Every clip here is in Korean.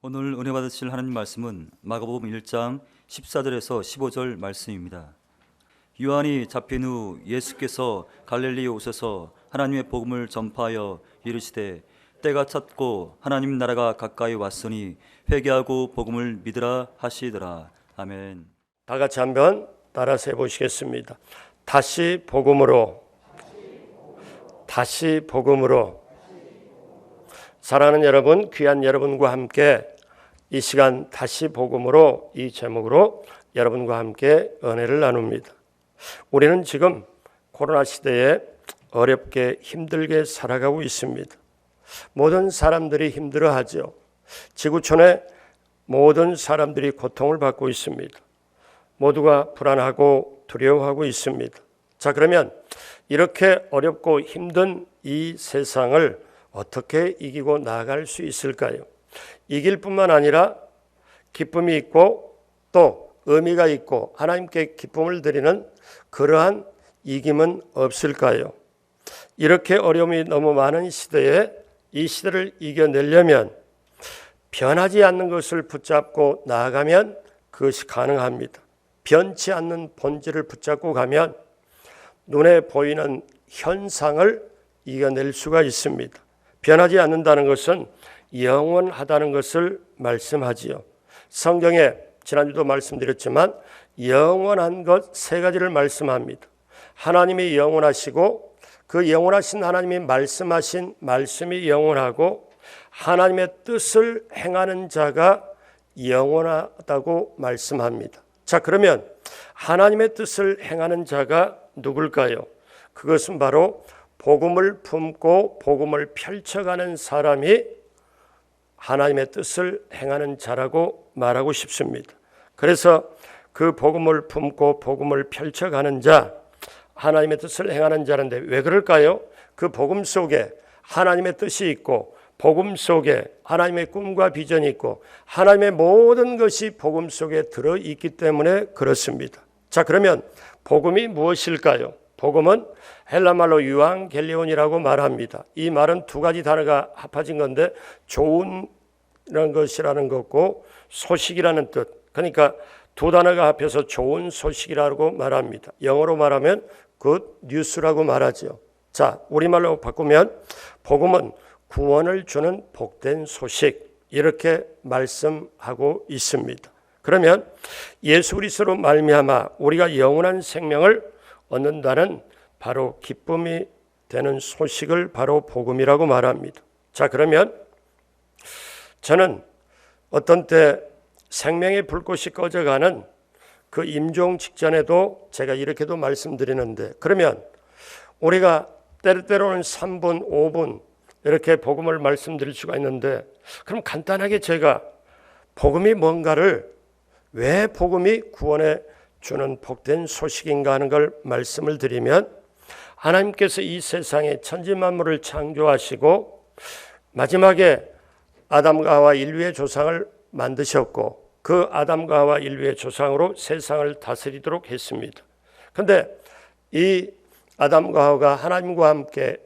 오늘 은혜 받으실 하나님 말씀은 마가복음 1장 14절에서 15절 말씀입니다. 요한이 잡힌 후 예수께서 갈릴리에 오셔서 하나님의 복음을 전파하여 이르시되 때가 찼고 하나님 나라가 가까이 왔으니 회개하고 복음을 믿으라 하시더라. 아멘. 다 같이 한번 따라서 해보시겠습니다. 다시 복음으로, 다시 복음으로. 사랑하는 여러분, 귀한 여러분과 함께 이 시간 다시 복음으로, 이 제목으로 여러분과 함께 은혜를 나눕니다. 우리는 지금 코로나 시대에 어렵게 힘들게 살아가고 있습니다. 모든 사람들이 힘들어하죠. 지구촌의 모든 사람들이 고통을 받고 있습니다. 모두가 불안하고 두려워하고 있습니다. 자, 그러면 이렇게 어렵고 힘든 이 세상을 어떻게 이기고 나아갈 수 있을까요? 이길 뿐만 아니라 기쁨이 있고 또 의미가 있고 하나님께 기쁨을 드리는 그러한 이김은 없을까요? 이렇게 어려움이 너무 많은 시대에 이 시대를 이겨내려면 변하지 않는 것을 붙잡고 나아가면 그것이 가능합니다. 변치 않는 본질을 붙잡고 가면 눈에 보이는 현상을 이겨낼 수가 있습니다. 변하지 않는다는 것은 영원하다는 것을 말씀하지요. 성경에 지난주도 말씀드렸지만 영원한 것 세 가지를 말씀합니다. 하나님이 영원하시고 그 영원하신 하나님이 말씀하신 말씀이 영원하고 하나님의 뜻을 행하는 자가 영원하다고 말씀합니다. 자, 그러면 하나님의 뜻을 행하는 자가 누굴까요? 그것은 바로 복음을 품고 복음을 펼쳐가는 사람이 하나님의 뜻을 행하는 자라고 말하고 싶습니다. 그래서 그 복음을 품고 복음을 펼쳐가는 자, 하나님의 뜻을 행하는 자인데 왜 그럴까요? 그 복음 속에 하나님의 뜻이 있고 복음 속에 하나님의 꿈과 비전이 있고 하나님의 모든 것이 복음 속에 들어있기 때문에 그렇습니다. 자, 그러면 복음이 무엇일까요? 복음은 헬라말로 유앙겔리온이라고 말합니다. 이 말은 두 가지 단어가 합해진 건데 좋은 것이라는 것고 소식이라는 뜻. 그러니까 두 단어가 합해서 좋은 소식이라고 말합니다. 영어로 말하면 good news라고 말하죠. 자, 우리말로 바꾸면 복음은 구원을 주는 복된 소식, 이렇게 말씀하고 있습니다. 그러면 예수 그리스도로 말미암아 우리가 영원한 생명을 얻는다는 바로 기쁨이 되는 소식을 바로 복음이라고 말합니다. 자, 그러면 저는 어떤 때 생명의 불꽃이 꺼져가는 그 임종 직전에도 제가 이렇게도 말씀드리는데, 그러면 우리가 때로는 3분, 5분 이렇게 복음을 말씀드릴 수가 있는데, 그럼 간단하게 제가 복음이 뭔가를, 왜 복음이 구원해 주는 복된 소식인가 하는 걸 말씀을 드리면, 하나님께서 이 세상에 천지만물을 창조하시고 마지막에 아담과 하와 인류의 조상을 만드셨고 그 아담과 하와 인류의 조상으로 세상을 다스리도록 했습니다. 그런데 이 아담과 하와가 하나님과 함께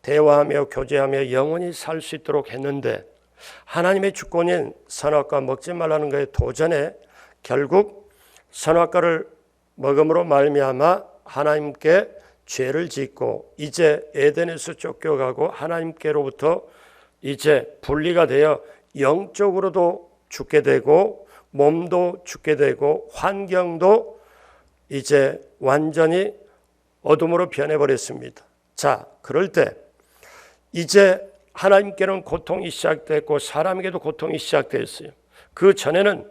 대화하며 교제하며 영원히 살 수 있도록 했는데, 하나님의 주권인 선악과 먹지 말라는 것에 도전해 결국 선악과를 먹음으로 말미암아 하나님께 죄를 짓고 이제 에덴에서 쫓겨가고 하나님께로부터 이제 분리가 되어 영적으로도 죽게 되고 몸도 죽게 되고 환경도 이제 완전히 어둠으로 변해버렸습니다. 자, 그럴 때 이제 하나님께는 고통이 시작됐고 사람에게도 고통이 시작됐어요. 그 전에는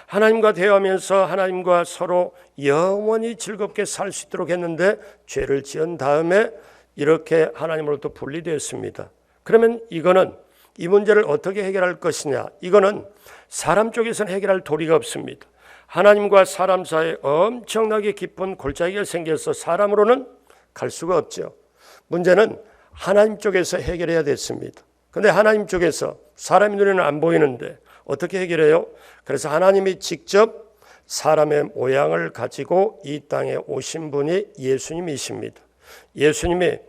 하나님과 대화하면서 하나님과 서로 영원히 즐겁게 살 수 있도록 했는데 죄를 지은 다음에 이렇게 하나님으로부터 분리되었습니다. 그러면 이거는 이 문제를 어떻게 해결할 것이냐, 이거는 사람 쪽에서는 해결할 도리가 없습니다. 하나님과 사람 사이에 엄청나게 깊은 골짜기가 생겨서 사람으로는 갈 수가 없죠. 문제는 하나님 쪽에서 해결해야 됐습니다. 그런데 하나님 쪽에서 사람의 눈에는 안 보이는데 어떻게 해결해요? 그래서 하나님이 직접 사람의 모양을 가지고 이 땅에 오신 분이 예수님이십니다. 예수님이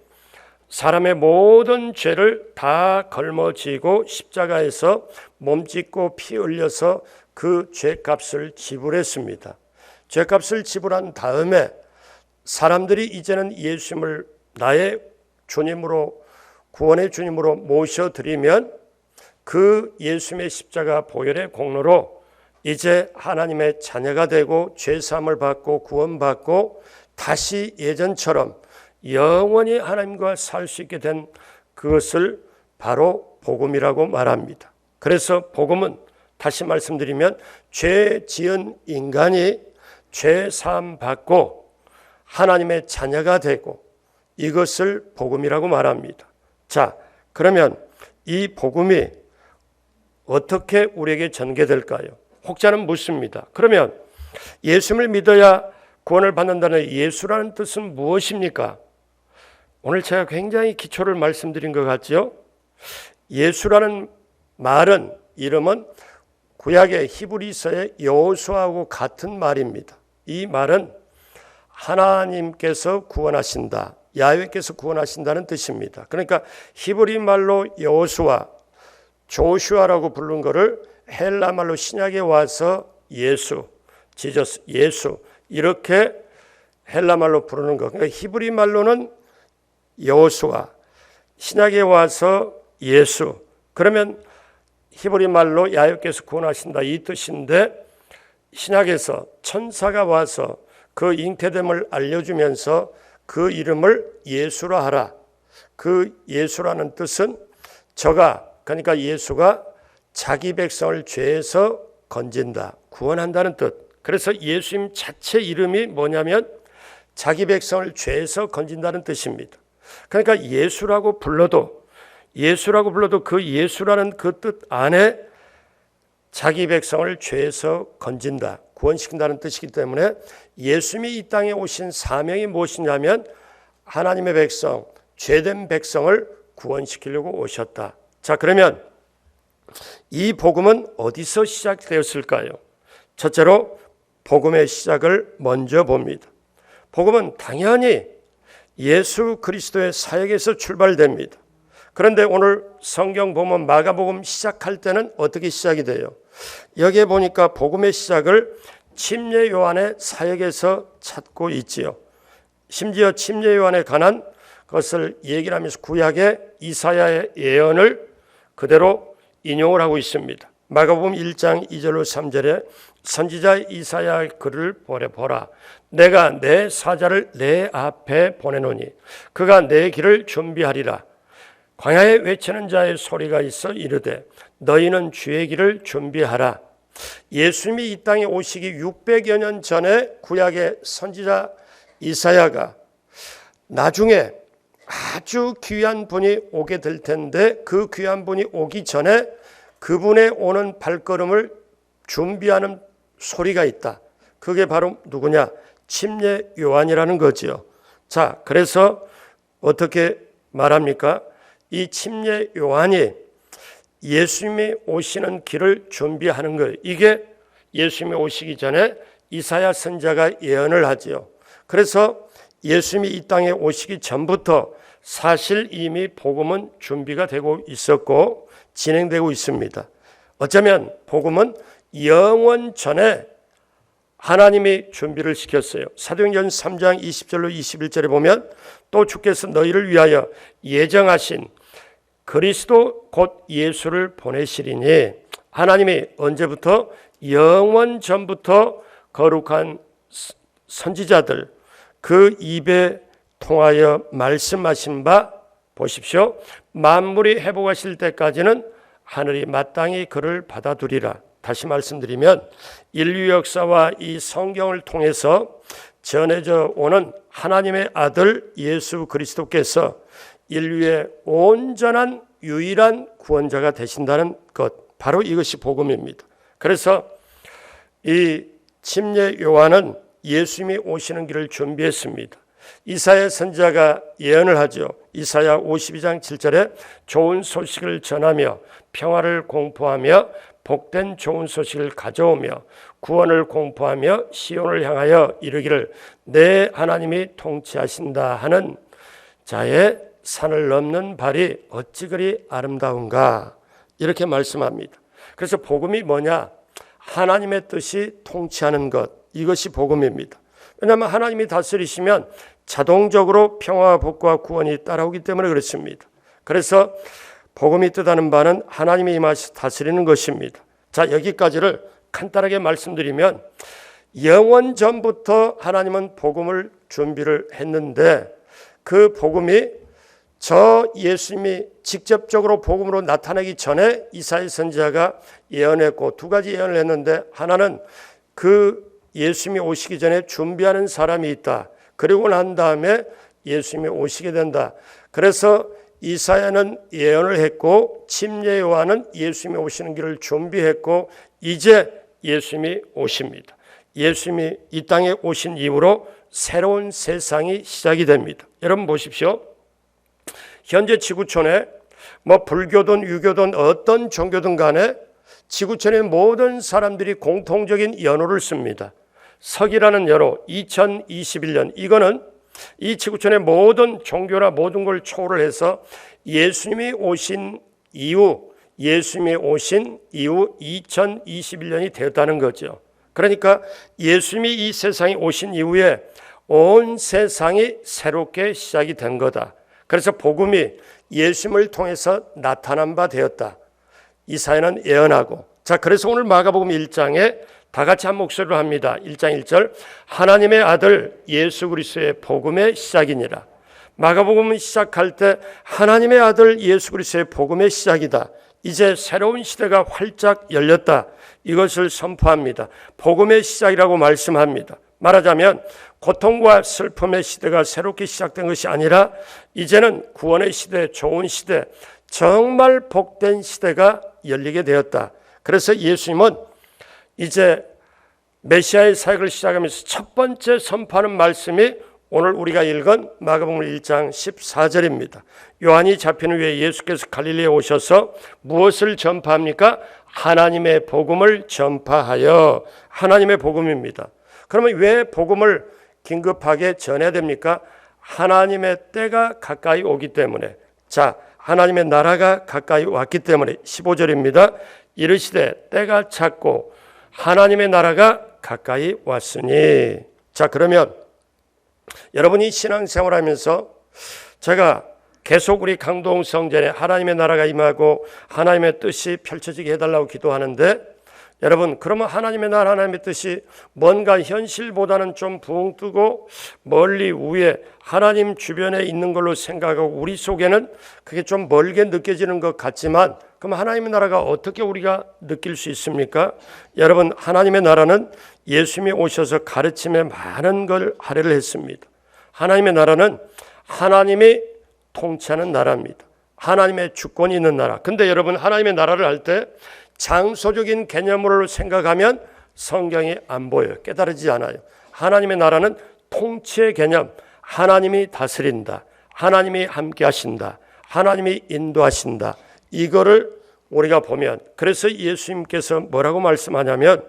사람의 모든 죄를 다 걸머쥐고 십자가에서 몸짓고 피 흘려서 그 죄값을 지불했습니다. 죄값을 지불한 다음에 사람들이 이제는 예수님을 나의 주님으로, 구원의 주님으로 모셔드리면 그 예수님의 십자가 보혈의 공로로 이제 하나님의 자녀가 되고 죄사함을 받고 구원받고 다시 예전처럼 영원히 하나님과 살 수 있게 된 그것을 바로 복음이라고 말합니다. 그래서 복음은 다시 말씀드리면 죄 지은 인간이 죄사함 받고 하나님의 자녀가 되고 이것을 복음이라고 말합니다. 자, 그러면 이 복음이 어떻게 우리에게 전개될까요? 혹자는 묻습니다. 그러면 예수를 믿어야 구원을 받는다는 예수라는 뜻은 무엇입니까? 오늘 제가 굉장히 기초를 말씀드린 것 같죠? 예수라는 말은, 이름은 구약의 히브리서의 여호수아하고 같은 말입니다. 이 말은 하나님께서 구원하신다, 야훼께서 구원하신다는 뜻입니다. 그러니까 히브리 말로 여호수아, 조슈아라고 부른 것을 헬라 말로 신약에 와서 예수, 지저스, 예수 이렇게 헬라 말로 부르는 것. 그러니까 히브리 말로는 여호수아, 신약에 와서 예수. 그러면 히브리 말로 야훼께서 구원하신다 이 뜻인데, 신약에서 천사가 와서 그 잉태됨을 알려주면서 그 이름을 예수라 하라. 그 예수라는 뜻은 저가, 그러니까 예수가 자기 백성을 죄에서 건진다, 구원한다는 뜻. 그래서 예수님 자체 이름이 뭐냐면 자기 백성을 죄에서 건진다는 뜻입니다. 그러니까 예수라고 불러도 그 예수라는 그 뜻 안에 자기 백성을 죄에서 건진다, 구원시킨다는 뜻이기 때문에 예수님이 이 땅에 오신 사명이 무엇이냐면 하나님의 백성, 죄된 백성을 구원시키려고 오셨다. 자, 그러면 이 복음은 어디서 시작되었을까요? 첫째로 복음의 시작을 먼저 봅니다. 복음은 당연히 예수 그리스도의 사역에서 출발됩니다. 그런데 오늘 성경 보면 마가복음 시작할 때는 어떻게 시작이 돼요? 여기에 보니까 복음의 시작을 침례 요한의 사역에서 찾고 있지요. 심지어 침례 요한에 관한 것을 얘기를 하면서 구약의 이사야의 예언을 그대로 인용을 하고 있습니다. 마가복음 1장 2절로 3절에 선지자 이사야의 글을 보라. 내가 내 사자를 내 앞에 보내노니 그가 내 길을 준비하리라. 광야에 외치는 자의 소리가 있어 이르되 너희는 주의 길을 준비하라. 예수님이 이 땅에 오시기 600여 년 전에 구약의 선지자 이사야가 나중에 아주 귀한 분이 오게 될 텐데 그 귀한 분이 오기 전에 그분의 오는 발걸음을 준비하는 소리가 있다. 그게 바로 누구냐? 침례 요한이라는 거지요. 자, 그래서 어떻게 말합니까? 이 침례 요한이 예수님이 오시는 길을 준비하는 거예요. 이게 예수님이 오시기 전에 이사야 선지자가 예언을 하지요. 그래서 예수님이 이 땅에 오시기 전부터 사실 이미 복음은 준비가 되고 있었고 진행되고 있습니다. 어쩌면 복음은 영원 전에 하나님이 준비를 시켰어요. 사도행전 3장 20절로 21절에 보면 또 주께서 너희를 위하여 예정하신 그리스도 곧 예수를 보내시리니 하나님이 언제부터? 영원 전부터 거룩한 선지자들 그 입에 통하여 말씀하신 바 보십시오. 만물이 회복하실 때까지는 하늘이 마땅히 그를 받아두리라. 다시 말씀드리면 인류 역사와 이 성경을 통해서 전해져 오는 하나님의 아들 예수 그리스도께서 인류의 온전한 유일한 구원자가 되신다는 것, 바로 이것이 복음입니다. 그래서 이 침례 요한은 예수님이 오시는 길을 준비했습니다. 이사야 선지자가 예언을 하죠. 이사야 52장 7절에 좋은 소식을 전하며 평화를 공포하며 복된 좋은 소식을 가져오며 구원을 공포하며 시온을 향하여 이르기를 내 하나님이 통치하신다 하는 자의 산을 넘는 발이 어찌 그리 아름다운가 이렇게 말씀합니다. 그래서 복음이 뭐냐? 하나님의 뜻이 통치하는 것, 이것이 복음입니다. 왜냐하면 하나님이 다스리시면 자동적으로 평화와 복과 구원이 따라오기 때문에 그렇습니다. 그래서 복음이 뜻하는 바는 하나님이 임하시 다스리는 것입니다. 자, 여기까지를 간단하게 말씀드리면 영원 전부터 하나님은 복음을 준비를 했는데 그 복음이 저 예수님이 직접적으로 복음으로 나타나기 전에 이사야 선지자가 예언했고 두 가지 예언을 했는데 하나는 그 예수님이 오시기 전에 준비하는 사람이 있다. 그리고 난 다음에 예수님이 오시게 된다. 그래서 이사야는 예언을 했고 침례 요한은 예수님이 오시는 길을 준비했고 이제 예수님이 오십니다. 예수님이 이 땅에 오신 이후로 새로운 세상이 시작이 됩니다. 여러분 보십시오. 현재 지구촌에 불교든 유교든 어떤 종교든 간에 지구촌의 모든 사람들이 공통적인 연호를 씁니다. 석이라는 연호 2021년 이거는 이 지구촌의 모든 종교나 모든 걸 초월을 해서 예수님이 오신 이후 2021년이 되었다는 거죠. 그러니까 예수님이 이 세상에 오신 이후에 온 세상이 새롭게 시작이 된 거다. 그래서 복음이 예수님을 통해서 나타난 바 되었다. 이사야는 예언하고 자 그래서 오늘 마가복음 1장에 다 같이 한 목소리로 합니다. 1장 1절 하나님의 아들 예수 그리스도의 복음의 시작이니라. 마가복음을 시작할 때 하나님의 아들 예수 그리스도의 복음의 시작이다. 이제 새로운 시대가 활짝 열렸다. 이것을 선포합니다. 복음의 시작이라고 말씀합니다. 말하자면 고통과 슬픔의 시대가 새롭게 시작된 것이 아니라 이제는 구원의 시대, 좋은 시대, 정말 복된 시대가 열리게 되었다. 그래서 예수님은 이제 메시아의 사역을 시작하면서 첫 번째 선포하는 말씀이 오늘 우리가 읽은 마가복음 1장 14절입니다. 요한이 잡힌 후에 예수께서 갈릴리에 오셔서 무엇을 전파합니까? 하나님의 복음을 전파하여 하나님의 복음입니다. 그러면 왜 복음을 긴급하게 전해야 됩니까? 하나님의 때가 가까이 오기 때문에 자 하나님의 나라가 가까이 왔기 때문에 15절입니다. 이르시되 때가 찼고 하나님의 나라가 가까이 왔으니 자 그러면 여러분이 신앙생활하면서 제가 계속 우리 강동 성전에 하나님의 나라가 임하고 하나님의 뜻이 펼쳐지게 해달라고 기도하는데 여러분 그러면 하나님의 나라 하나님의 뜻이 뭔가 현실보다는 좀 붕 뜨고 멀리 위에 하나님 주변에 있는 걸로 생각하고 우리 속에는 그게 좀 멀게 느껴지는 것 같지만 그럼 하나님의 나라가 어떻게 우리가 느낄 수 있습니까? 여러분 하나님의 나라는 예수님이 오셔서 가르침에 많은 걸 할애를 했습니다. 하나님의 나라는 하나님이 통치하는 나라입니다. 하나님의 주권이 있는 나라. 근데 여러분 하나님의 나라를 할 때 장소적인 개념으로 생각하면 성경이 안 보여요. 깨달아지지 않아요. 하나님의 나라는 통치의 개념, 하나님이 다스린다, 하나님이 함께 하신다, 하나님이 인도하신다. 이거를 우리가 보면 그래서 예수님께서 뭐라고 말씀하냐면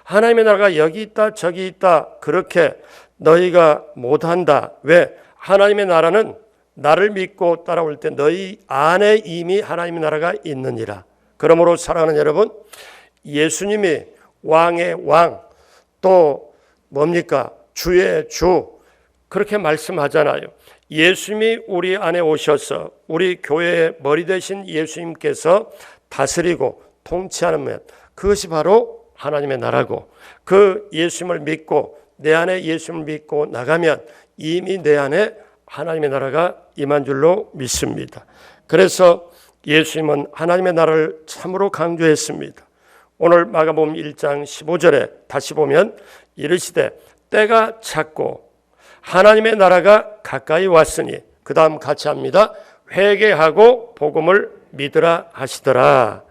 하나님의 나라가 여기 있다 저기 있다 그렇게 너희가 못한다. 왜? 하나님의 나라는 나를 믿고 따라올 때 너희 안에 이미 하나님의 나라가 있느니라. 그러므로 사랑하는 여러분 예수님이 왕의 왕 또 뭡니까? 주의 주 그렇게 말씀하잖아요. 예수님이 우리 안에 오셔서 우리 교회의 머리 되신 예수님께서 다스리고 통치하는 면 그것이 바로 하나님의 나라고 그 예수님을 믿고 내 안에 예수님을 믿고 나가면 이미 내 안에 하나님의 나라가 임한 줄로 믿습니다. 그래서 예수님은 하나님의 나라를 참으로 강조했습니다. 오늘 마가복음 1장 15절에 다시 보면 이르시되 때가 찼고 하나님의 나라가 가까이 왔으니 그 다음 같이 합니다. 회개하고 복음을 믿으라 하시더라.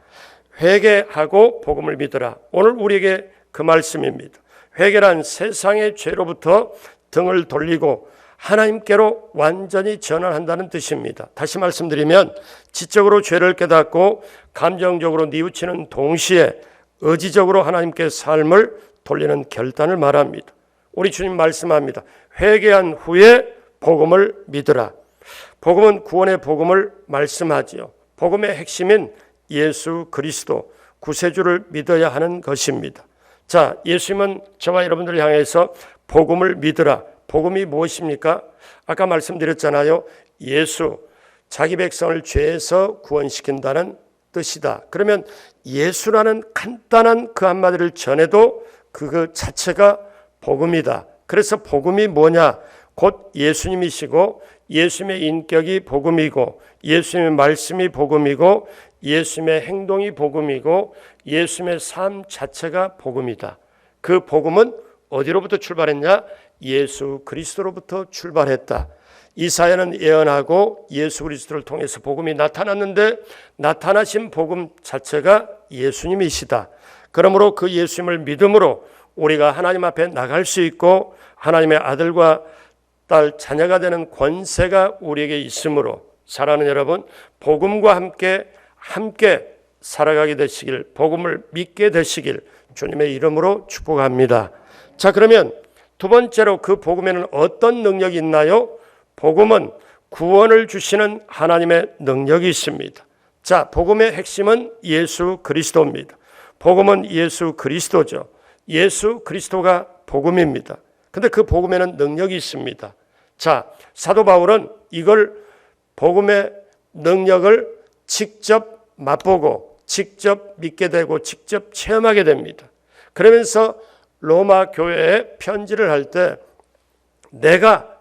회개하고 복음을 믿으라. 오늘 우리에게 그 말씀입니다. 회개란 세상의 죄로부터 등을 돌리고 하나님께로 완전히 전환한다는 뜻입니다. 다시 말씀드리면 지적으로 죄를 깨닫고 감정적으로 뉘우치는 동시에 의지적으로 하나님께 삶을 돌리는 결단을 말합니다. 우리 주님 말씀합니다. 회개한 후에 복음을 믿으라. 복음은 구원의 복음을 말씀하지요. 복음의 핵심인 예수 그리스도 구세주를 믿어야 하는 것입니다. 자, 예수님은 저와 여러분들을 향해서 복음을 믿으라. 복음이 무엇입니까? 아까 말씀드렸잖아요. 예수, 자기 백성을 죄에서 구원시킨다는 뜻이다. 그러면 예수라는 간단한 그 한마디를 전해도 그 자체가 복음이다. 그래서 복음이 뭐냐? 곧 예수님이시고 예수님의 인격이 복음이고 예수님의 말씀이 복음이고 예수님의 행동이 복음이고 예수님의 삶 자체가 복음이다. 그 복음은 어디로부터 출발했냐? 예수 그리스도로부터 출발했다. 이사야는 예언하고 예수 그리스도를 통해서 복음이 나타났는데 나타나신 복음 자체가 예수님이시다. 그러므로 그 예수님을 믿음으로 우리가 하나님 앞에 나갈 수 있고 하나님의 아들과 딸 자녀가 되는 권세가 우리에게 있으므로 사랑하는 여러분, 복음과 함께 살아가게 되시길, 복음을 믿게 되시길 주님의 이름으로 축복합니다. 자, 그러면 두 번째로 그 복음에는 어떤 능력이 있나요? 복음은 구원을 주시는 하나님의 능력이 있습니다. 자, 복음의 핵심은 예수 그리스도입니다. 복음은 예수 그리스도죠. 예수 그리스도가 복음입니다. 근데 그 복음에는 능력이 있습니다. 자, 사도 바울은 이걸 복음의 능력을 직접 맛보고 직접 믿게 되고 직접 체험하게 됩니다. 그러면서 로마 교회에 편지를 할 때 내가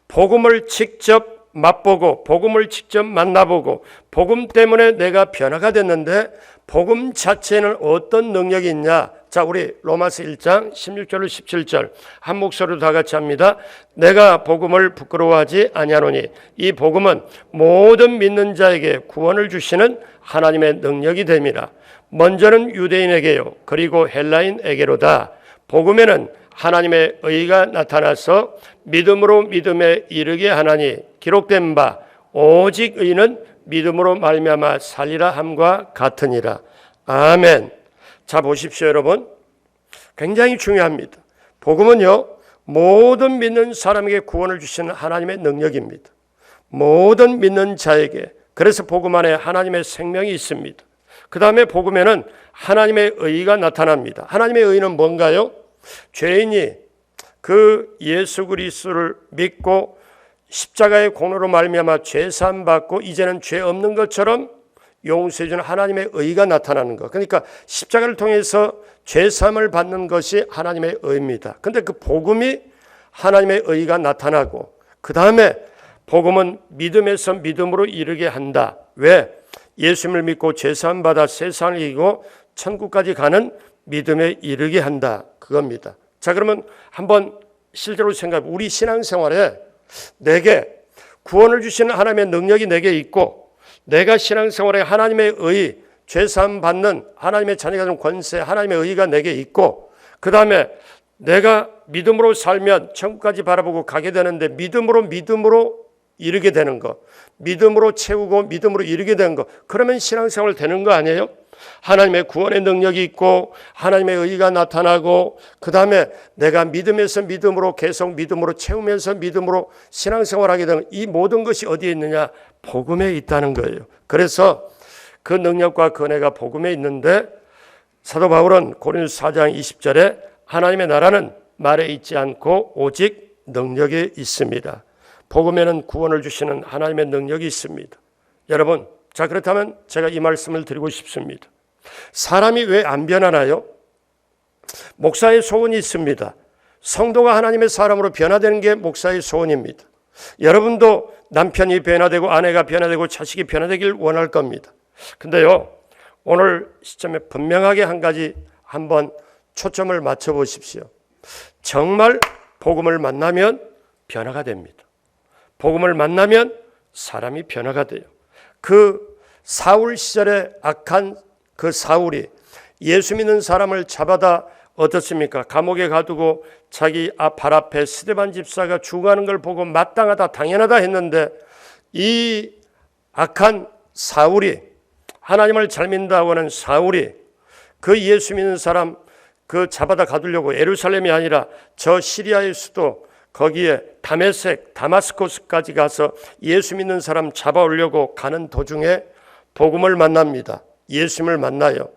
복음을 직접 맛보고 복음을 직접 만나보고 복음 때문에 내가 변화가 됐는데 복음 자체에는 어떤 능력이 있냐? 자, 우리 로마서 1장 16절로 17절 한 목소리로 다 같이 합니다. 내가 복음을 부끄러워하지 아니하노니 이 복음은 모든 믿는 자에게 구원을 주시는 하나님의 능력이 됨이라. 먼저는 유대인에게요 그리고 헬라인에게로다. 복음에는 하나님의 의가 나타나서 믿음으로 믿음에 이르게 하나니 기록된 바 오직 의는 믿음으로 말미암아 살리라 함과 같으니라. 아멘. 자, 보십시오 여러분. 굉장히 중요합니다. 복음은요 모든 믿는 사람에게 구원을 주시는 하나님의 능력입니다. 모든 믿는 자에게. 그래서 복음 안에 하나님의 생명이 있습니다. 그 다음에 복음에는 하나님의 의가 나타납니다. 하나님의 의는 뭔가요? 죄인이 그 예수 그리스도를 믿고 십자가의 공로로 말미암아 죄 사함 받고 이제는 죄 없는 것처럼 용서해 주는 하나님의 의가 나타나는 것. 그러니까 십자가를 통해서 죄 사함을 받는 것이 하나님의 의입니다. 근데 그 복음이 하나님의 의가 나타나고 그 다음에 복음은 믿음에서 믿음으로 이르게 한다. 왜? 예수님을 믿고 죄 사함 받아 세상을 이기고 천국까지 가는 믿음에 이르게 한다. 그겁니다. 자, 그러면 한번 실제로 생각해. 우리 신앙생활에 내게 구원을 주시는 하나님의 능력이 내게 있고 내가 신앙생활에 하나님의 의, 죄사함 받는 하나님의 자녀가 되는 권세, 하나님의 의가 내게 있고 그 다음에 내가 믿음으로 살면 천국까지 바라보고 가게 되는데 믿음으로 이르게 되는 것, 믿음으로 채우고 믿음으로 이르게 되는 것, 그러면 신앙생활 되는 거 아니에요? 하나님의 구원의 능력이 있고 하나님의 의가 나타나고 그 다음에 내가 믿음에서 믿음으로 계속 믿음으로 채우면서 믿음으로 신앙생활하게 되는 이 모든 것이 어디에 있느냐? 복음에 있다는 거예요. 그래서 그 능력과 그 은혜가 복음에 있는데 사도 바울은 고린도서 4장 20절에 하나님의 나라는 말에 있지 않고 오직 능력에 있습니다. 복음에는 구원을 주시는 하나님의 능력이 있습니다. 여러분, 자, 그렇다면 제가 이 말씀을 드리고 싶습니다. 사람이 왜 안 변하나요? 목사의 소원이 있습니다. 성도가 하나님의 사람으로 변화되는 게 목사의 소원입니다. 여러분도 남편이 변화되고 아내가 변화되고 자식이 변화되길 원할 겁니다. 근데요, 오늘 시점에 분명하게 한 가지 한번 초점을 맞춰 보십시오. 정말 복음을 만나면 변화가 됩니다. 복음을 만나면 사람이 변화가 돼요. 그 사울 시절에 악한 그 사울이 예수 믿는 사람을 잡아다 어떻습니까? 감옥에 가두고 자기 발 앞에 스데반 집사가 죽어가는 걸 보고 마땅하다 당연하다 했는데 이 악한 사울이 하나님을 잘 믿는다고 하는 사울이 그 예수 믿는 사람 그 잡아다 가두려고 예루살렘이 아니라 저 시리아의 수도 거기에 다메섹, 다마스코스까지 가서 예수 믿는 사람 잡아오려고 가는 도중에 복음을 만납니다. 예수님을 만나요.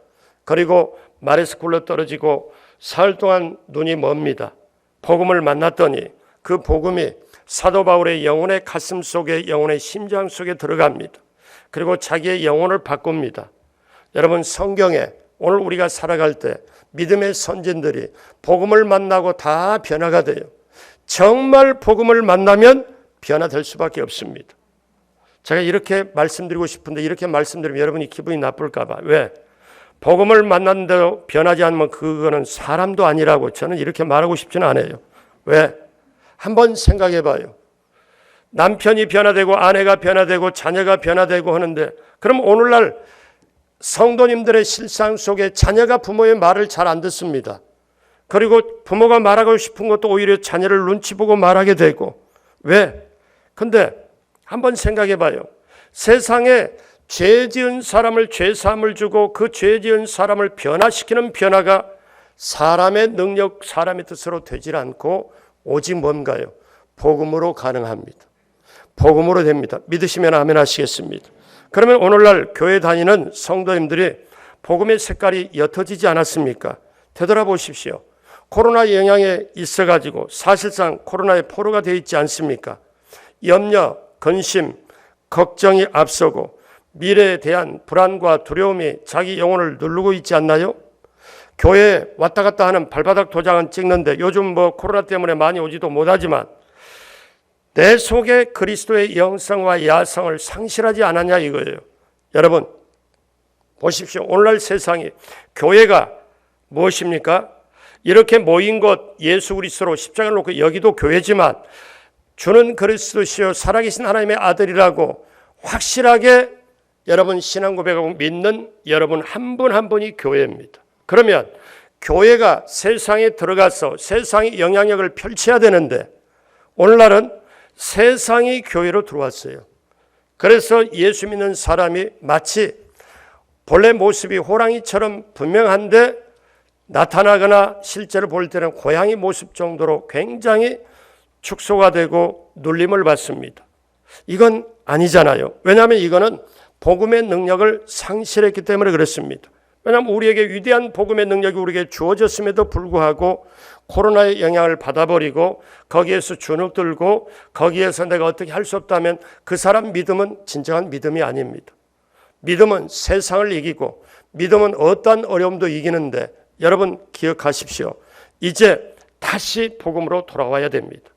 그리고 마레스 굴러 떨어지고 사흘 동안 눈이 멉니다. 복음을 만났더니 그 복음이 사도 바울의 영혼의 가슴 속에, 영혼의 심장 속에 들어갑니다. 그리고 자기의 영혼을 바꿉니다. 여러분, 성경에 오늘 우리가 살아갈 때 믿음의 선진들이 복음을 만나고 다 변화가 돼요. 정말 복음을 만나면 변화될 수밖에 없습니다. 제가 이렇게 말씀드리고 싶은데 이렇게 말씀드리면 여러분이 기분이 나쁠까 봐. 왜? 복음을 만났는데도 변하지 않으면 그거는 사람도 아니라고 저는 이렇게 말하고 싶지는 않아요. 왜? 한번 생각해 봐요. 남편이 변화되고 아내가 변화되고 자녀가 변화되고 하는데, 그럼 오늘날 성도님들의 실상 속에 자녀가 부모의 말을 잘 안 듣습니다. 그리고 부모가 말하고 싶은 것도 오히려 자녀를 눈치 보고 말하게 되고. 왜? 근데 한번 생각해 봐요. 세상에 죄 지은 사람을 죄사함을 주고 그 죄 지은 사람을 변화시키는 변화가 사람의 능력, 사람의 뜻으로 되질 않고 오직 뭔가요? 복음으로 가능합니다. 복음으로 됩니다. 믿으시면 아멘 하시겠습니다. 그러면 오늘날 교회 다니는 성도님들이 복음의 색깔이 옅어지지 않았습니까? 되돌아보십시오. 코로나 영향에 있어가지고 사실상 코로나의 포로가 되어 있지 않습니까? 염려, 근심, 걱정이 앞서고 미래에 대한 불안과 두려움이 자기 영혼을 누르고 있지 않나요? 교회에 왔다 갔다 하는 발바닥 도장은 찍는데 요즘 코로나 때문에 많이 오지도 못하지만 내 속에 그리스도의 영성과 야성을 상실하지 않았냐 이거예요. 여러분 보십시오. 오늘날 세상이 교회가 무엇입니까? 이렇게 모인 곳 예수 그리스도로 십자가를 놓고 여기도 교회지만 주는 그리스도시요 살아계신 하나님의 아들이라고 확실하게 여러분 신앙 고백하고 믿는 여러분 한 분 한 분이 교회입니다. 그러면 교회가 세상에 들어가서 세상의 영향력을 펼쳐야 되는데 오늘날은 세상이 교회로 들어왔어요. 그래서 예수 믿는 사람이 마치 본래 모습이 호랑이처럼 분명한데 나타나거나 실제로 볼 때는 고양이 모습 정도로 굉장히 축소가 되고 눌림을 받습니다. 이건 아니잖아요. 왜냐하면 이거는 복음의 능력을 상실했기 때문에 그렇습니다. 왜냐하면 우리에게 위대한 복음의 능력이 우리에게 주어졌음에도 불구하고 코로나의 영향을 받아버리고 거기에서 주눅들고 거기에서 내가 어떻게 할 수 없다면 그 사람 믿음은 진정한 믿음이 아닙니다. 믿음은 세상을 이기고 믿음은 어떠한 어려움도 이기는데 여러분 기억하십시오. 이제 다시 복음으로 돌아와야 됩니다.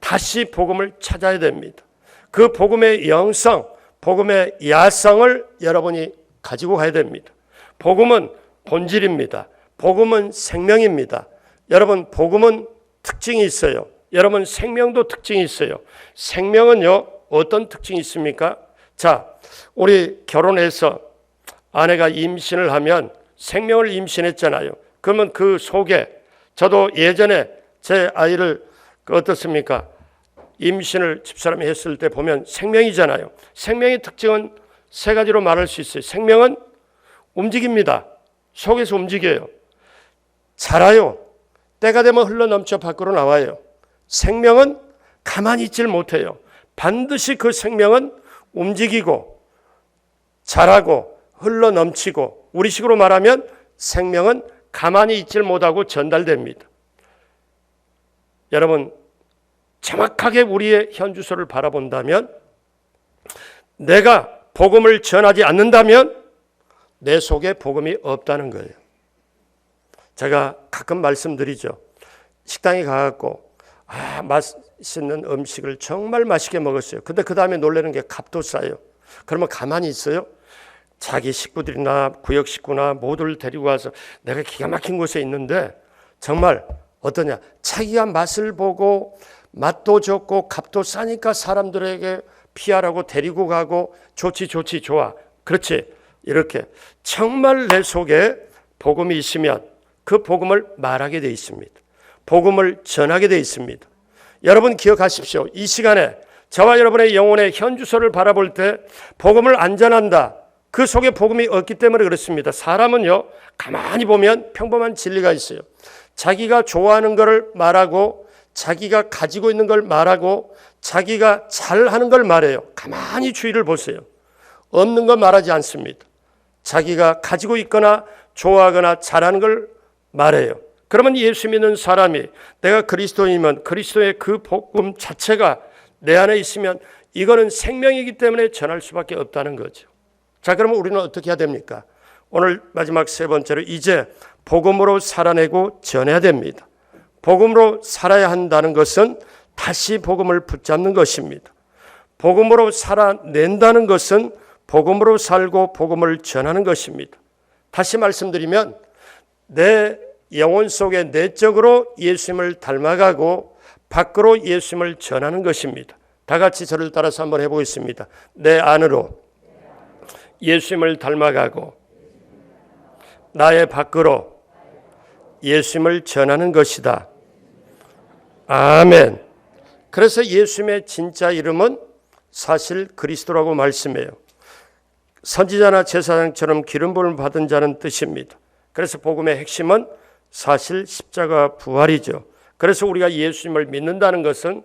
다시 복음을 찾아야 됩니다. 그 복음의 영성, 복음의 야성을 여러분이 가지고 가야 됩니다. 복음은 본질입니다. 복음은 생명입니다. 여러분 복음은 특징이 있어요. 여러분 생명도 특징이 있어요. 생명은요 어떤 특징이 있습니까? 자, 우리 결혼해서 아내가 임신을 하면 생명을 임신했잖아요. 그러면 그 속에 저도 예전에 제 아이를 어떻습니까? 임신을 집사람이 했을 때 보면 생명이잖아요. 생명의 특징은 세 가지로 말할 수 있어요. 생명은 움직입니다. 속에서 움직여요. 자라요. 때가 되면 흘러넘쳐 밖으로 나와요. 생명은 가만히 있질 못해요. 반드시 그 생명은 움직이고 자라고 흘러넘치고 우리식으로 말하면 생명은 가만히 있질 못하고 전달됩니다. 여러분 정확하게 우리의 현주소를 바라본다면 내가 복음을 전하지 않는다면 내 속에 복음이 없다는 거예요. 제가 가끔 말씀드리죠. 식당에 가갖고 맛있는 음식을 정말 맛있게 먹었어요. 근데 그 다음에 놀라는 게 값도 싸요. 그러면 가만히 있어요? 자기 식구들이나 구역 식구나 모두를 데리고 와서 내가 기가 막힌 곳에 있는데 정말 어떠냐? 자기가 맛을 보고 맛도 좋고 값도 싸니까 사람들에게 피하라고 데리고 가고 좋지 좋아. 그렇지. 이렇게 정말 내 속에 복음이 있으면 그 복음을 말하게 돼 있습니다. 복음을 전하게 돼 있습니다. 여러분 기억하십시오. 이 시간에 저와 여러분의 영혼의 현주소를 바라볼 때 복음을 안 전한다. 그 속에 복음이 없기 때문에 그렇습니다. 사람은요 가만히 보면 평범한 진리가 있어요. 자기가 좋아하는 것을 말하고 자기가 가지고 있는 걸 말하고 자기가 잘하는 걸 말해요. 가만히 주의를 보세요. 없는 거 말하지 않습니다. 자기가 가지고 있거나 좋아하거나 잘하는 걸 말해요. 그러면 예수 믿는 사람이 내가 그리스도인이면 그리스도의 그 복음 자체가 내 안에 있으면 이거는 생명이기 때문에 전할 수밖에 없다는 거죠. 자, 그러면 우리는 어떻게 해야 됩니까? 오늘 마지막 세 번째로 이제 복음으로 살아내고 전해야 됩니다. 복음으로 살아야 한다는 것은 다시 복음을 붙잡는 것입니다. 복음으로 살아낸다는 것은 복음으로 살고 복음을 전하는 것입니다. 다시 말씀드리면 내 영혼 속에 내적으로 예수님을 닮아가고 밖으로 예수님을 전하는 것입니다. 다 같이 저를 따라서 한번 해보겠습니다. 내 안으로 예수님을 닮아가고 나의 밖으로 예수님을 전하는 것이다. 아멘. 그래서 예수님의 진짜 이름은 사실 그리스도라고 말씀해요. 선지자나 제사장처럼 기름 부음을 받은 자는 뜻입니다. 그래서 복음의 핵심은 사실 십자가 부활이죠. 그래서 우리가 예수님을 믿는다는 것은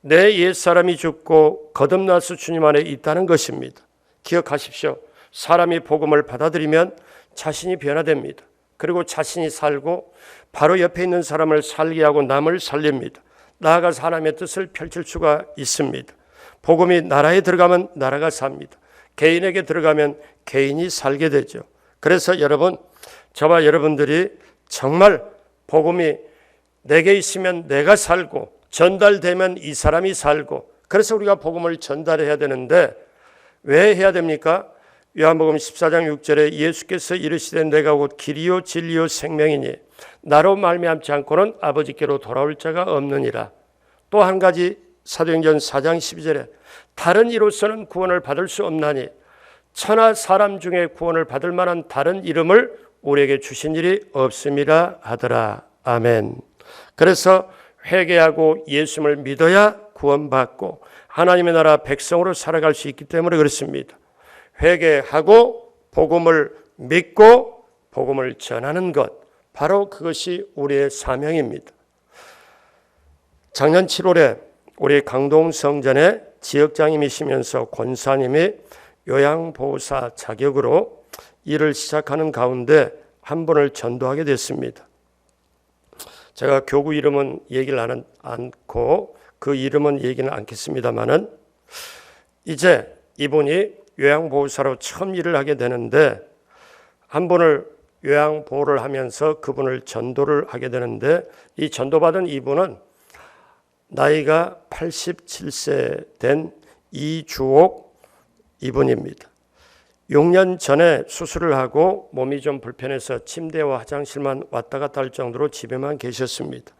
내 옛사람이 죽고 거듭나서 주님 안에 있다는 것입니다. 기억하십시오. 사람이 복음을 받아들이면 자신이 변화됩니다. 그리고 자신이 살고 바로 옆에 있는 사람을 살게 하고 남을 살립니다. 나아가서 하나님의 뜻을 펼칠 수가 있습니다. 복음이 나라에 들어가면 나라가 삽니다. 개인에게 들어가면 개인이 살게 되죠. 그래서 여러분, 저와 여러분들이 정말 복음이 내게 있으면 내가 살고 전달되면 이 사람이 살고, 그래서 우리가 복음을 전달해야 되는데 왜 해야 됩니까? 요한복음 14장 6절에 예수께서 이르시되 내가 곧 길이요 진리요 생명이니 나로 말미암지 않고는 아버지께로 돌아올 자가 없느니라. 또 한 가지 사도행전 4장 12절에 다른 이로서는 구원을 받을 수 없나니 천하 사람 중에 구원을 받을 만한 다른 이름을 우리에게 주신 일이 없음이라 하더라. 아멘. 그래서 회개하고 예수님을 믿어야 구원받고 하나님의 나라 백성으로 살아갈 수 있기 때문에 그렇습니다. 회개하고 복음을 믿고 복음을 전하는 것, 바로 그것이 우리의 사명입니다. 작년 7월에 우리 강동 성전에 지역장님이시면서 권사님이 요양보호사 자격으로 일을 시작하는 가운데 한 분을 전도하게 됐습니다. 제가 교구 이름은 얘기를 않고 그 이름은 얘기는 않겠습니다만은 이제 이분이 요양보호사로 처음 일을 하게 되는데 한 분을 요양보호를 하면서 그분을 전도를 하게 되는데 이 전도받은 이분은 나이가 87세 된 이주옥 이분입니다. 6년 전에 수술을 하고 몸이 좀 불편해서 침대와 화장실만 왔다 갔다 할 정도로 집에만 계셨습니다.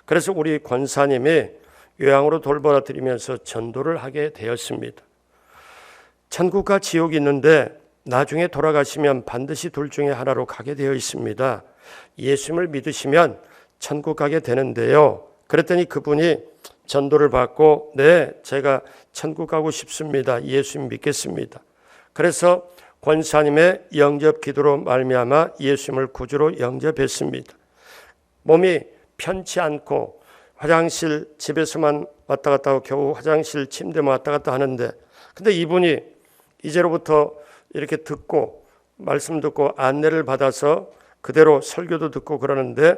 그래서 우리 권사님이 요양으로 돌보아 드리면서 전도를 하게 되었습니다. 천국과 지옥이 있는데 나중에 돌아가시면 반드시 둘 중에 하나로 가게 되어 있습니다. 예수님을 믿으시면 천국 가게 되는데요. 그랬더니 그분이 전도를 받고 네, 제가 천국 가고 싶습니다. 예수님 믿겠습니다. 그래서 권사님의 영접 기도로 말미암아 예수님을 구주로 영접했습니다. 몸이 편치 않고 화장실 집에서만 왔다 갔다 하고 겨우 화장실 침대만 왔다 갔다 하는데 근데 이분이 이제로부터 이렇게 듣고 말씀 듣고 안내를 받아서 그대로 설교도 듣고 그러는데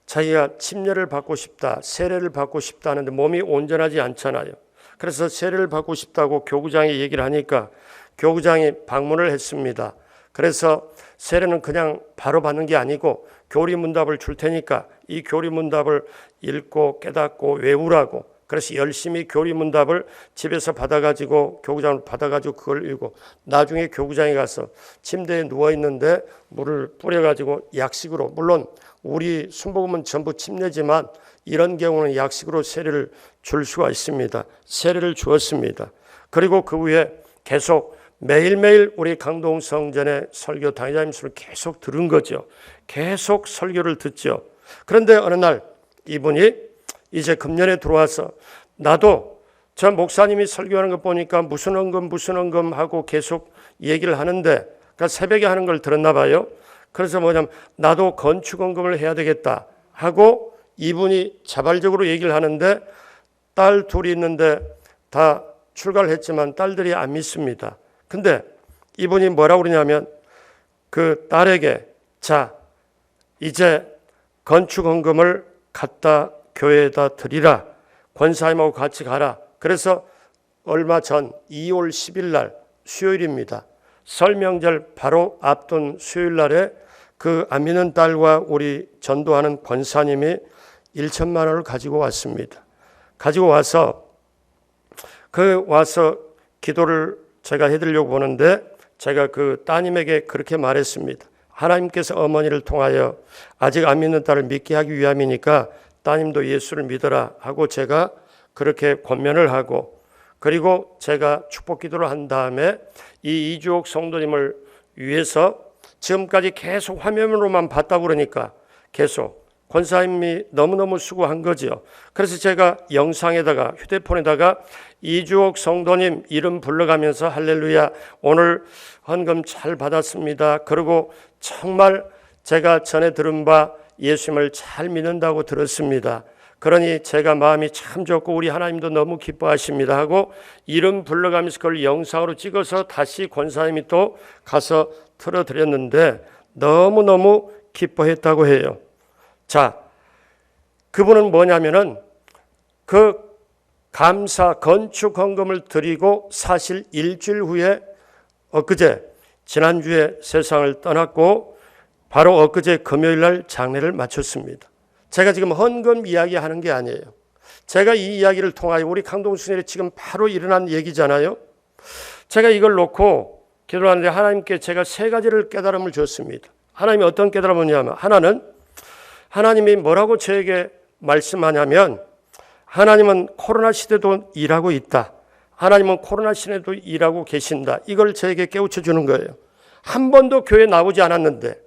자기가 침례를 받고 싶다, 세례를 받고 싶다 하는데 몸이 온전하지 않잖아요. 그래서 세례를 받고 싶다고 교구장에 얘기를 하니까 교구장이 방문을 했습니다. 그래서 세례는 그냥 바로 받는 게 아니고 교리문답을 줄 테니까 이 교리문답을 읽고 깨닫고 외우라고. 그래서 열심히 교리문답을 집에서 받아가지고 교구장을 받아가지고 그걸 읽고 나중에 교구장에 가서 침대에 누워있는데 물을 뿌려가지고 약식으로, 물론 우리 순복음은 전부 침례지만 이런 경우는 약식으로 세례를 줄 수가 있습니다. 세례를 주었습니다. 그리고 그 후에 계속 매일매일 우리 강동 성전의 설교 당회자님 수를 계속 들은 거죠. 계속 설교를 듣죠. 그런데 어느 날 이분이 이제 금년에 들어와서 나도 저 목사님이 설교하는 거 보니까 무슨 언금 하고 계속 얘기를 하는데 그러니까 새벽에 하는 걸 들었나 봐요. 그래서 뭐냐면 나도 건축 언금을 해야 되겠다 하고 이분이 자발적으로 얘기를 하는데 딸 둘이 있는데 다 출가를 했지만 딸들이 안 믿습니다. 근데 이분이 뭐라고 그러냐면 그 딸에게 자 이제 건축 헌금을 갖다 교회에다 드리라. 권사님하고 같이 가라. 그래서 얼마 전 2월 10일 날 수요일입니다. 설 명절 바로 앞둔 수요일 날에 그 안 믿는 딸과 우리 전도하는 권사님이 1천만 원을 가지고 왔습니다. 가지고 와서 기도를 제가 해드리려고 보는데 제가 그 따님에게 그렇게 말했습니다. 하나님께서 어머니를 통하여 아직 안 믿는 딸을 믿게 하기 위함이니까 따님도 예수를 믿어라 하고 제가 그렇게 권면을 하고 그리고 제가 축복 기도를 한 다음에 이 이주옥 성도님을 위해서 지금까지 계속 화면으로만 봤다고 그러니까 계속 권사님이 너무너무 수고한 거죠. 그래서 제가 영상에다가 휴대폰에다가 이주옥 성도님 이름 불러가면서 할렐루야 오늘 헌금 잘 받았습니다. 그리고 정말 제가 전에 들은 바 예수님을 잘 믿는다고 들었습니다. 그러니 제가 마음이 참 좋고 우리 하나님도 너무 기뻐하십니다 하고 이름 불러가면서 그걸 영상으로 찍어서 다시 권사님이 또 가서 틀어드렸는데 너무너무 기뻐했다고 해요. 자, 그분은 뭐냐면은 그 감사 건축 헌금을 드리고 사실 일주일 후에 엊그제 지난주에 세상을 떠났고 바로 엊그제 금요일 날 장례를 마쳤습니다. 제가 지금 헌금 이야기하는 게 아니에요. 제가 이 이야기를 통하여 우리 강동순일에 지금 바로 일어난 얘기잖아요. 제가 이걸 놓고 기도하는데 하나님께 제가 세 가지를 깨달음을 줬습니다. 하나님이 어떤 깨달음을 줬냐면 하나는 하나님이 뭐라고 저에게 말씀하냐면 하나님은 코로나 시대도 일하고 있다. 하나님은 코로나 시대도 일하고 계신다. 이걸 저에게 깨우쳐 주는 거예요. 한 번도 교회에 나오지 않았는데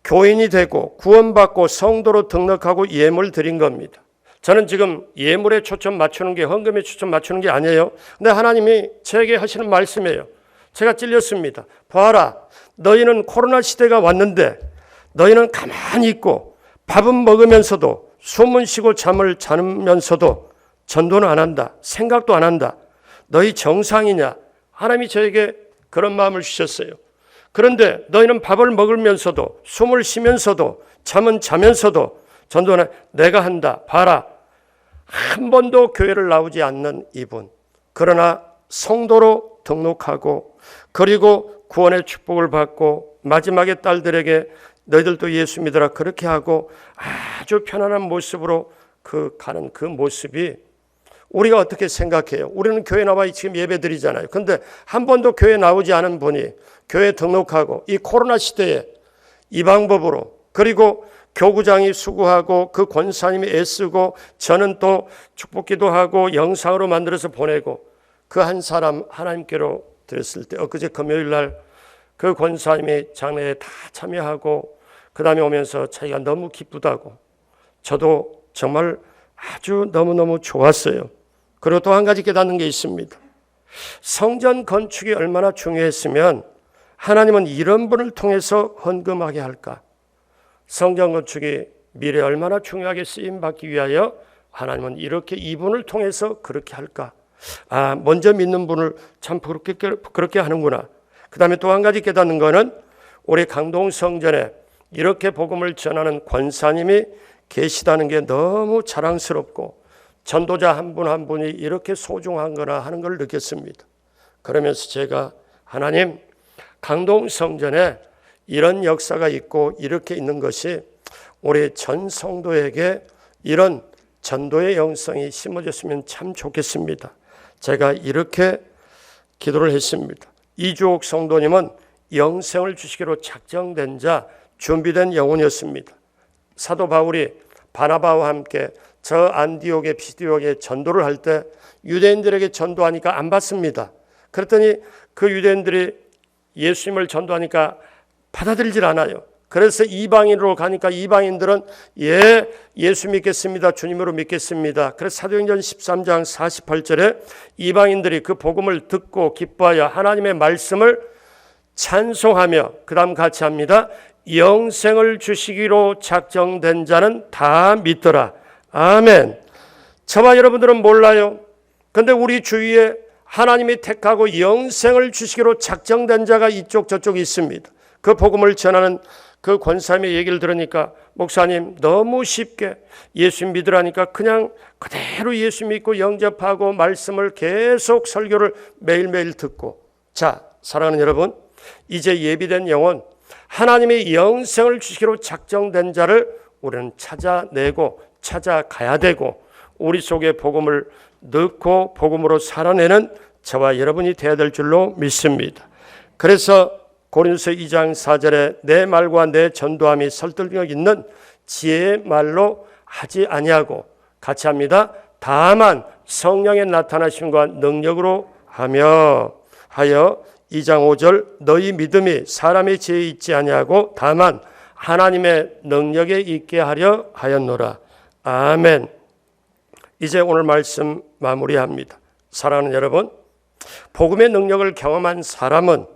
교인이 되고 구원받고 성도로 등록하고 예물 드린 겁니다. 저는 지금 예물에 초점 맞추는 게 헌금에 초점 맞추는 게 아니에요. 근데 하나님이 저에게 하시는 말씀이에요. 제가 찔렸습니다. 봐라, 너희는 코로나 시대가 왔는데 너희는 가만히 있고 밥은 먹으면서도 숨은 쉬고 잠을 자면서도 전도는 안 한다. 생각도 안 한다. 너희 정상이냐? 하나님이 저에게 그런 마음을 주셨어요. 그런데 너희는 밥을 먹으면서도 숨을 쉬면서도 잠은 자면서도 전도는 내가 한다. 봐라. 한 번도 교회를 나오지 않는 이분. 그러나 성도로 등록하고 그리고 구원의 축복을 받고 마지막에 딸들에게 너희들도 예수 믿어라 그렇게 하고 아주 편안한 모습으로 가는 그 모습이 우리가 어떻게 생각해요? 우리는 교회 나와 지금 예배 드리잖아요. 근데 한 번도 교회 나오지 않은 분이 교회 등록하고 이 코로나 시대에 이 방법으로 그리고 교구장이 수고하고 그 권사님이 애쓰고 저는 또 축복기도 하고 영상으로 만들어서 보내고 그 한 사람 하나님께로 드렸을 때 엊그제 금요일 날 그 권사님이 장례에 다 참여하고 그 다음에 오면서 자기가 너무 기쁘다고 저도 정말 아주 너무너무 좋았어요. 그리고 또 한 가지 깨닫는 게 있습니다. 성전 건축이 얼마나 중요했으면 하나님은 이런 분을 통해서 헌금하게 할까? 성전 건축이 미래에 얼마나 중요하게 쓰임받기 위하여 하나님은 이렇게 이분을 통해서 그렇게 할까? 먼저 믿는 분을 참 그렇게 하는구나. 그 다음에 또 한 가지 깨닫는 거는 우리 강동성전에 이렇게 복음을 전하는 권사님이 계시다는 게 너무 자랑스럽고 전도자 한 분 한 분이 이렇게 소중한 거나 하는 걸 느꼈습니다. 그러면서 제가 하나님 강동성전에 이런 역사가 있고 이렇게 있는 것이 우리 전 성도에게 이런 전도의 영성이 심어졌으면 참 좋겠습니다. 제가 이렇게 기도를 했습니다. 이주옥 성도님은 영생을 주시기로 작정된 자 준비된 영혼이었습니다. 사도 바울이 바나바와 함께 저 안디옥에 피디옥에 전도를 할 때 유대인들에게 전도하니까 안 받습니다. 그랬더니 그 유대인들이 예수님을 전도하니까 받아들이질 않아요. 그래서 이방인으로 가니까 이방인들은 예수 믿겠습니다. 주님으로 믿겠습니다. 그래서 사도행전 13장 48절에 이방인들이 그 복음을 듣고 기뻐하여 하나님의 말씀을 찬송하며 그 다음 같이 합니다. 영생을 주시기로 작정된 자는 다 믿더라. 아멘. 저와 여러분들은 몰라요. 근데 우리 주위에 하나님이 택하고 영생을 주시기로 작정된 자가 이쪽 저쪽 있습니다. 그 복음을 전하는 그 권사님의 얘기를 들으니까 목사님 너무 쉽게 예수 믿으라니까 그냥 그대로 예수 믿고 영접하고 말씀을 계속 설교를 매일매일 듣고, 자, 사랑하는 여러분, 이제 예비된 영혼, 하나님의 영생을 주시기로 작정된 자를 우리는 찾아내고 찾아가야 되고 우리 속에 복음을 넣고 복음으로 살아내는 저와 여러분이 되어야 될 줄로 믿습니다. 그래서 고린도서 2장 4절에 내 말과 내 전도함이 설득력 있는 지혜의 말로 하지 아니하고 같이 합니다. 다만 성령의 나타나심과 능력으로 하여 2장 5절 너희 믿음이 사람의 지혜에 있지 아니하고 다만 하나님의 능력에 있게 하려 하였노라. 아멘. 이제 오늘 말씀 마무리합니다. 사랑하는 여러분, 복음의 능력을 경험한 사람은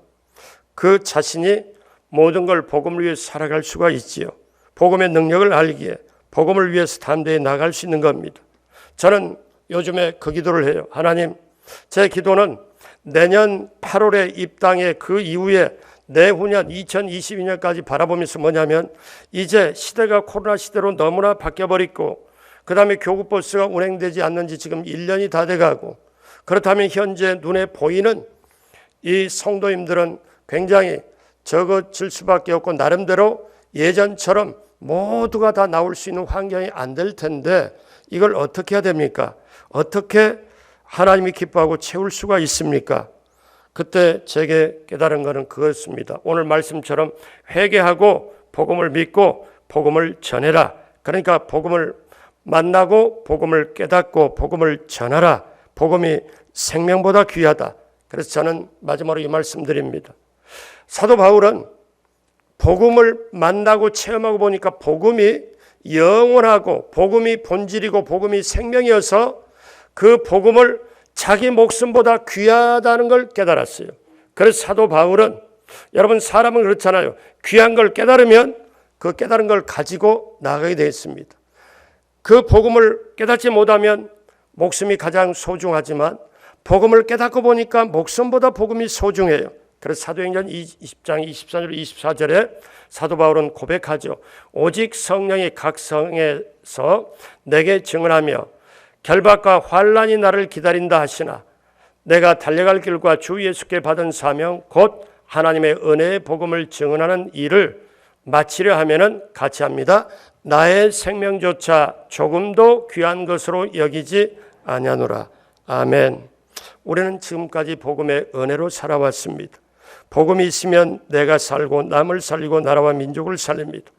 그 자신이 모든 걸 복음을 위해 살아갈 수가 있지요. 복음의 능력을 알기에 복음을 위해서 담대히 나갈 수 있는 겁니다. 저는 요즘에 그 기도를 해요. 하나님, 제 기도는 내년 8월에 입당해 그 이후에 내후년 2022년까지 바라보면서 뭐냐면 이제 시대가 코로나 시대로 너무나 바뀌어버렸고 그 다음에 교구버스가 운행되지 않는 지 지금 1년이 다 돼가고 그렇다면 현재 눈에 보이는 이 성도님들은 굉장히 적어질 수밖에 없고 나름대로 예전처럼 모두가 다 나올 수 있는 환경이 안 될 텐데 이걸 어떻게 해야 됩니까? 어떻게 하나님이 기뻐하고 채울 수가 있습니까? 그때 제게 깨달은 것은 그것입니다. 오늘 말씀처럼 회개하고 복음을 믿고 복음을 전해라. 그러니까 복음을 만나고 복음을 깨닫고 복음을 전하라. 복음이 생명보다 귀하다. 그래서 저는 마지막으로 이 말씀드립니다. 사도 바울은 복음을 만나고 체험하고 보니까 복음이 영원하고 복음이 본질이고 복음이 생명이어서 그 복음을 자기 목숨보다 귀하다는 걸 깨달았어요. 그래서 사도 바울은 여러분 사람은 그렇잖아요. 귀한 걸 깨달으면 그 깨달은 걸 가지고 나가게 되어 있습니다. 그 복음을 깨닫지 못하면 목숨이 가장 소중하지만 복음을 깨닫고 보니까 목숨보다 복음이 소중해요. 그래서 사도행전 20장 23절 24절에 사도 바울은 고백하죠. 오직 성령이 각 성에서 내게 증언하며 결박과 환난이 나를 기다린다 하시나 내가 달려갈 길과 주 예수께 받은 사명 곧 하나님의 은혜의 복음을 증언하는 일을 마치려 하면은 같이 합니다. 나의 생명조차 조금도 귀한 것으로 여기지 아니하노라. 아멘. 우리는 지금까지 복음의 은혜로 살아왔습니다. 복음이 있으면 내가 살고 남을 살리고 나라와 민족을 살립니다.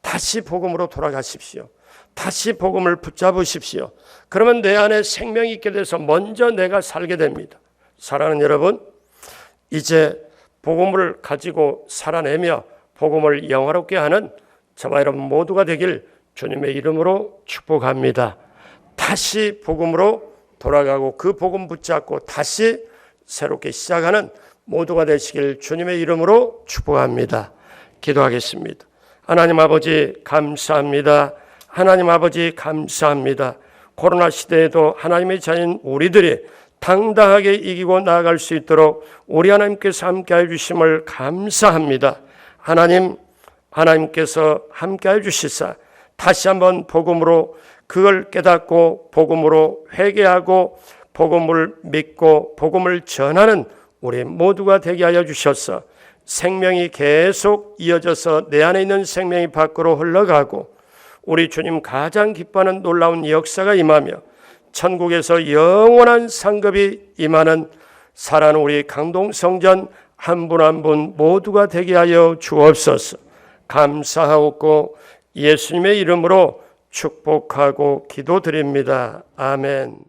다시 복음으로 돌아가십시오. 다시 복음을 붙잡으십시오. 그러면 내 안에 생명이 있게 돼서 먼저 내가 살게 됩니다. 사랑하는 여러분, 이제 복음을 가지고 살아내며 복음을 영화롭게 하는 저와 여러분 모두가 되길 주님의 이름으로 축복합니다. 다시 복음으로 돌아가고 그 복음 붙잡고 다시 새롭게 시작하는 모두가 되시길 주님의 이름으로 축복합니다. 기도하겠습니다. 하나님 아버지 감사합니다. 하나님 아버지 감사합니다. 코로나 시대에도 하나님의 자녀인 우리들이 당당하게 이기고 나아갈 수 있도록 우리 하나님께서 함께해 주심을 감사합니다. 하나님께서 함께해 주시사 다시 한번 복음으로 그걸 깨닫고 복음으로 회개하고 복음을 믿고 복음을 전하는 우리 모두가 되게 하여 주셔서 생명이 계속 이어져서 내 안에 있는 생명이 밖으로 흘러가고 우리 주님 가장 기뻐하는 놀라운 역사가 임하며 천국에서 영원한 상급이 임하는 살아가는 우리 강동성전 한 분 한 분 모두가 되게 하여 주옵소서. 감사하옵고 예수님의 이름으로 축복하고 기도드립니다. 아멘.